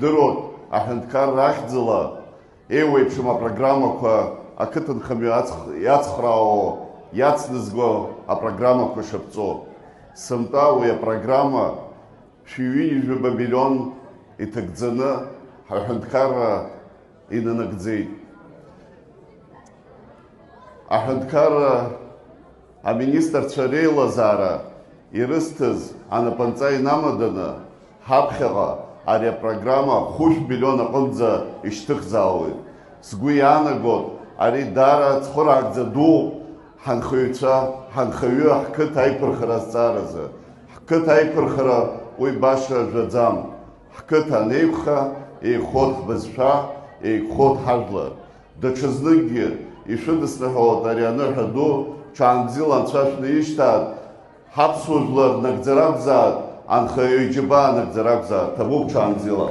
Дырот, аҳәынҭқарра ахьӡала, еиуеиԥшым апрограммақәа ақыҭанхамҩа иацхраауа, иацназго апрограммақәа шаԥҵо. Сымтәа уи апрограмма шәиҩынҩажәаба миллион иҭагӡаны аҳәынҭқарра инанагӡеит. Аҳәынҭқарра аминистрцәа реилазаара ирысҭаз анапанҵа инамаданы ҳаԥхьаҟа ари апрограмма 5 миллион аҟынӡа ишьҭыхзаауеит. Сгәы иаанагоит, ари даара цхыраагӡа ду ҳанхаҩцәа, ҳанхаҩы ҳқыҭ аиқәырхара азҵааразы. Ҳқыҭ аиқәырхара уи баша жәаӡам. Ҳқыҭ анеиқәха, еиқәхоит ҳбызшәа, еиқәхоит ҳажәлар. Даҽазныкгьы ишәыдысныҳәалоит ари аныҳәа ду ҽаанбзиала анцәа шәнаишьҭааит, ҳаԥсуа жәлар нагӡара акәзаат, анхаҩы иџьабаа нагӡара акәзаат, ҭабуп ҽаанбзиала.